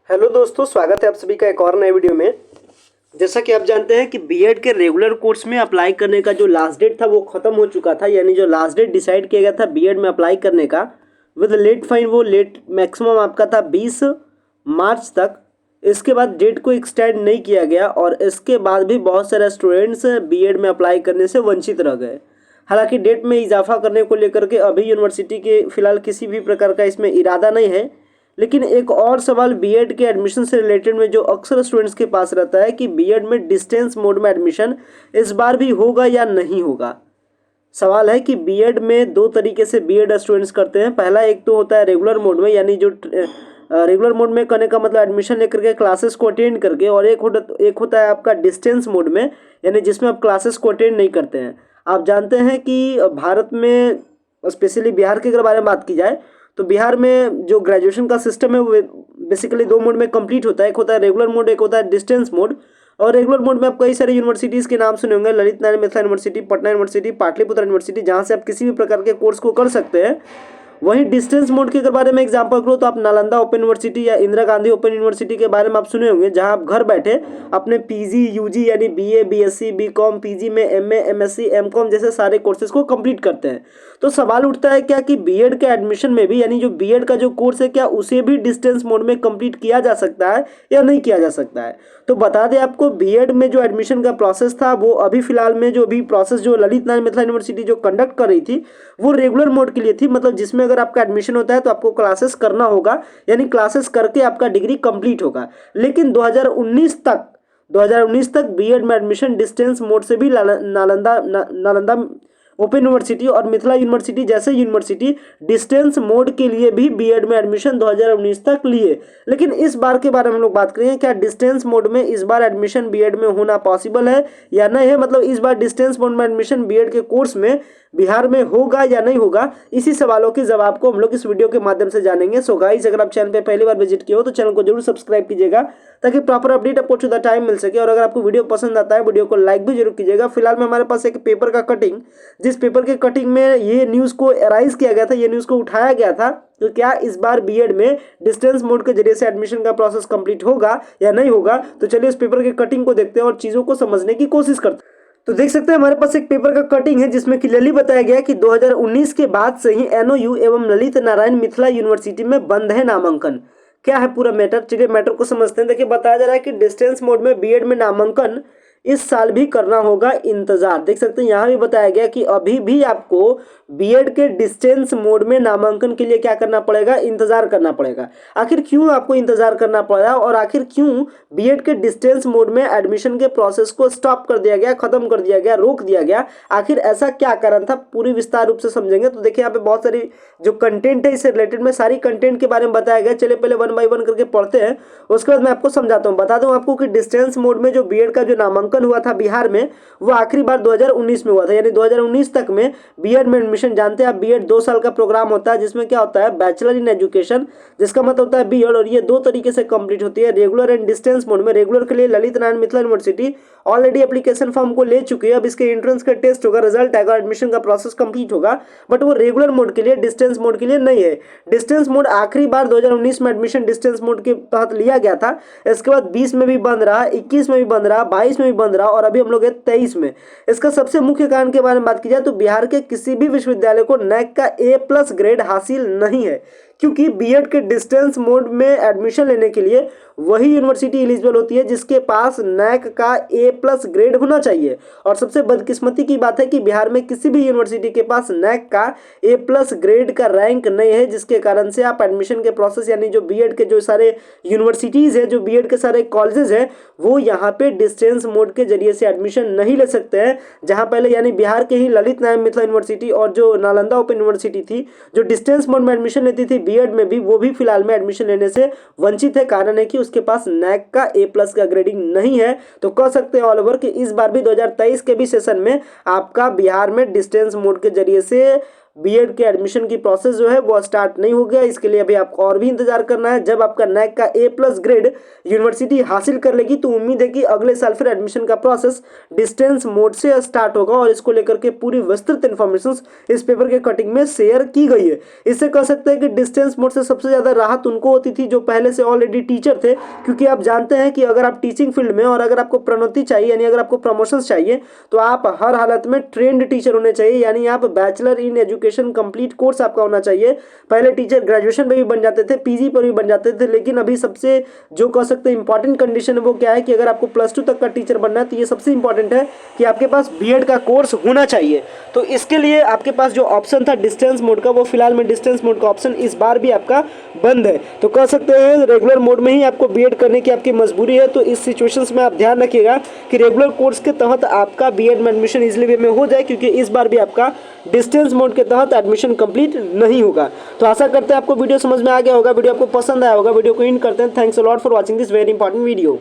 Hello दोस्तों, स्वागत है आप सभी का एक और नए वीडियो में। जैसा कि आप जानते हैं कि बीएड के रेगुलर कोर्स में अप्लाई करने का जो लास्ट डेट था वो ख़त्म हो चुका था। यानी जो लास्ट डेट डिसाइड किया गया था बीएड में अप्लाई करने का विद लेट फाइन, वो लेट मैक्सिमम आपका था 20 मार्च तक। इसके बाद डेट को एक्सटेंड नहीं किया गया और इसके बाद भी बहुत सारे स्टूडेंट्स बीएड में अप्लाई करने से वंचित रह गए। हालांकि डेट में इजाफा करने को लेकर के अभी यूनिवर्सिटी के फिलहाल किसी भी प्रकार का इसमें इरादा नहीं है। लेकिन एक और सवाल बीएड के एडमिशन से रिलेटेड में जो अक्सर स्टूडेंट्स के पास रहता है कि बीएड में डिस्टेंस मोड में एडमिशन इस बार भी होगा या नहीं होगा। सवाल है कि बीएड में दो तरीके से बीएड स्टूडेंट्स करते हैं। पहला एक तो होता है रेगुलर मोड में, यानी जो रेगुलर मोड में करने का मतलब एडमिशन लेकर के क्लासेस को अटेंड करके, और एक होता है आपका डिस्टेंस मोड में, यानी जिसमें आप क्लासेस को अटेंड नहीं करते हैं। आप जानते हैं कि भारत में स्पेशली बिहार के अगर बारे में बात की जाए तो बिहार में जो ग्रेजुएशन का सिस्टम है वो बेसिकली दो मोड में कंप्लीट होता है। एक होता है रेगुलर मोड, एक होता है डिस्टेंस मोड। और रेगुलर मोड में आप कई सारे यूनिवर्सिटीज़ के नाम सुने होंगे, Lalit Narayan Mithila university, Patna university, Pataliputra university, जहाँ से आप किसी भी प्रकार के कोर्स को कर सकते हैं। वहीं डिस्टेंस मोड के अगर बारे में एग्जांपल करो तो आप नालंदा ओपन यूनिवर्सिटी या इंदिरा गांधी ओपन यूनिवर्सिटी के बारे में आप सुने होंगे, जहां आप घर बैठे अपने पीजी, यूजी यानी बीए, बीएससी, बीकॉम, पीजी में एमए, एमएससी, एमकॉम जैसे सारे कोर्सेज को कंप्लीट करते हैं। तो सवाल उठता है क्या कि बीएड के एडमिशन में भी, यानी जो बीएड का जो कोर्स है, क्या उसे भी डिस्टेंस मोड में कंप्लीट किया जा सकता है या नहीं किया जा सकता है। तो बता दें आपको, बीएड में जो एडमिशन का प्रोसेस था वो अभी फिलहाल में जो भी प्रोसेस जो ललित नारायण मिथिला यूनिवर्सिटी जो कंडक्ट कर रही थी वो रेगुलर मोड के लिए थी। मतलब जिसमें अगर आपका एडमिशन होता है तो आपको क्लासेस करना होगा, यानी क्लासेस करके आपका डिग्री कंप्लीट होगा। लेकिन 2019 तक बीएड में एडमिशन डिस्टेंस मोड से भी नालंदा ओपन यूनिवर्सिटी और मिथिला यूनिवर्सिटी जैसे यूनिवर्सिटी डिस्टेंस मोड के लिए भी बीएड में एडमिशन 2019 तक लिए। लेकिन इस बार के बारे में हम लोग बात करेंगे, क्या डिस्टेंस मोड में इस बार एडमिशन बीएड में होना पॉसिबल है या नहीं है। मतलब इस बार डिस्टेंस मोड में एडमिशन बीएड के कोर्स में बिहार में होगा या नहीं होगा। इसी सवालों के जवाब को हम लोग इस वीडियो के माध्यम से जानेंगे। सो गाइस, अगर आप चैनल पे पहली बार विजिट किए हो तो चैनल को जरूर सब्सक्राइब कीजिएगा ताकि प्रॉपर अपडेट आपको टू द टाइम मिल सके। और अगर आपको वीडियो पसंद आता है वीडियो को लाइक भी जरूर कीजिएगा। फिलहाल में हमारे पास एक पेपर का कटिंग, जिस पेपर के कटिंग में ये न्यूज़ को एराइज किया गया था, ये न्यूज़ को उठाया गया था, तो क्या इस बार बीएड में डिस्टेंस मोड के जरिए से एडमिशन का प्रोसेस कंप्लीट होगा या नहीं होगा। तो चलिए इस पेपर के कटिंग को देखते हैं और चीज़ों को समझने की कोशिश करते हैं। तो देख सकते हैं हमारे पास एक पेपर का कटिंग है जिसमें क्लियरली बताया गया कि 2019 के बाद से ही एनओयू एवं ललित नारायण मिथिला यूनिवर्सिटी में बंद है नामांकन। क्या है पूरा मैटर, चलिए मैटर को समझते हैं। देखिए, बताया जा रहा है कि डिस्टेंस मोड में बीएड में नामांकन इस साल भी करना होगा इंतजार। देख सकते हैं यहाँ भी बताया गया कि अभी भी आपको बीएड के डिस्टेंस मोड में नामांकन के लिए क्या करना पड़ेगा, इंतजार करना पड़ेगा। आखिर क्यों आपको इंतजार करना पड़ा और आखिर क्यों बीएड के डिस्टेंस मोड में एडमिशन के प्रोसेस को स्टॉप कर दिया गया, खत्म कर दिया गया, रोक दिया गया। आखिर ऐसा क्या कारण था, पूरी विस्तार रूप से समझेंगे। तो देखिए यहाँ पे बहुत सारी जो कंटेंट है इससे रिलेटेड में सारी कंटेंट के बारे में बताया गया। चलिए पहले वन बाई वन करके पढ़ते हैं, उसके बाद मैं आपको समझाता हूँ। बता दूं आपको कि डिस्टेंस मोड में जो बीएड का जो नामांकन हुआ था बिहार में वो आखिरी बार 2019 में हुआ था। यानी 2019 तक में बीएड में एडमिशन, जानते हैं आप बीएड 2 साल का प्रोग्राम होता है जिसमें क्या होता है, बैचलर इन एजुकेशन, जिसका मतलब होता है बीएड, और ये दो तरीके से कंप्लीट होती है, रेगुलर एंड डिस्टेंस मोड में। रेगुलर के लिए Lalit Narayan Mithila university already application form को ले चुकी है। अब इसके एंट्रेंस का टेस्ट होगा, रिजल्ट आएगा, एडमिशन का प्रोसेस कंप्लीट होगा। बट वो रेगुलर मोड के लिए, डिस्टेंस मोड के लिए नहीं है। डिस्टेंस मोड आखिरी बार 2019 में एडमिशन डिस्टेंस मोड के तहत लिया गया था। इसके बाद 20 में भी बंद रहा, 21 में भी बंद रहा, 22 में भी बंद रहा और अभी हम लोग 23 में। इसका सबसे मुख्य कारण के बारे में बात की जाए तो बिहार के किसी भी विश्वविद्यालय को नैक का A+ ग्रेड हासिल नहीं है, क्योंकि बीएड के डिस्टेंस मोड में एडमिशन लेने के लिए वही यूनिवर्सिटी एलिजिबल होती है जिसके पास नैक का A+ ग्रेड होना चाहिए। और सबसे बदकिस्मती की बात है कि बिहार में किसी भी यूनिवर्सिटी के पास नैक का A+ ग्रेड का रैंक नहीं है, जिसके कारण से आप एडमिशन के प्रोसेस, यानी जो बीएड के जो सारे यूनिवर्सिटीज़ है, जो बीएड के सारे कॉलेजेस हैं, वो यहाँ पे डिस्टेंस मोड के जरिए से एडमिशन नहीं ले सकते हैं। जहाँ पहले यानी बिहार के ही ललित नारायण मिथिला यूनिवर्सिटी और जो नालंदा ओपन यूनिवर्सिटी थी जो डिस्टेंस मोड में एडमिशन लेती थी बीएड में भी, वो भी फिलहाल में एडमिशन लेने से वंचित है। कारण है कि उसके पास नैक का A+ का ग्रेडिंग नहीं है। तो कह सकते हैं ऑल ओवर कि इस बार भी 2023 के भी सेशन में आपका बिहार में डिस्टेंस मोड के जरिए से बीएड के एडमिशन की प्रोसेस जो है वो स्टार्ट नहीं हो गया। इसके लिए अभी आपको और भी इंतजार करना है। जब आपका नैक का A+ ग्रेड यूनिवर्सिटी हासिल कर लेगी तो उम्मीद है कि अगले साल फिर एडमिशन का प्रोसेस डिस्टेंस मोड से स्टार्ट होगा और इसको लेकर के पूरी विस्तृत इन्फॉर्मेशन इस पेपर के कटिंग में शेयर की गई है। इससे कह सकते हैं कि डिस्टेंस मोड से सबसे ज़्यादा राहत उनको होती थी जो पहले से ऑलरेडी टीचर थे, क्योंकि आप जानते हैं कि अगर आप टीचिंग फील्ड में और अगर आपको प्रोन्नति चाहिए यानी अगर आपको प्रमोशन चाहिए तो आप हर हालत में ट्रेंड टीचर होने चाहिए, यानी आप bachelor in education complete course आपका होना चाहिए। पहले टीचर ग्रेजुएशन पे भी बन जाते थे, पीजी पर भी बन जाते थे, लेकिन अभी सबसे जो कह सकते हैं इंपॉर्टेंट कंडीशन है वो क्या है कि अगर आपको +2 तक का टीचर बनना है तो ये सबसे इंपॉर्टेंट है कि आपके पास बीएड का कोर्स होना चाहिए। तो इसके लिए आपके पास जो ऑप्शन था डिस्टेंस मोड का, वो फिलहाल में डिस्टेंस मोड का ऑप्शन इस बार भी आपका बंद है। तो कह सकते हैं रेगुलर मोड में ही आपको बीएड करने की आपकी मजबूरी है। तो इस सिचुएशंस में आप ध्यान रखिएगा कि रेगुलर कोर्स के तहत आपका बीएड में एडमिशन इजीली वे में हो जाए, क्योंकि इस बार भी आपका डिस्टेंस मोड के तहत एडमिशन कंप्लीट नहीं होगा। तो आशा करते हैं आपको वीडियो समझ में आ गया होगा, वीडियो आपको पसंद आया होगा। वीडियो को एंड करते हैं। Thanks a lot for watching this very important video.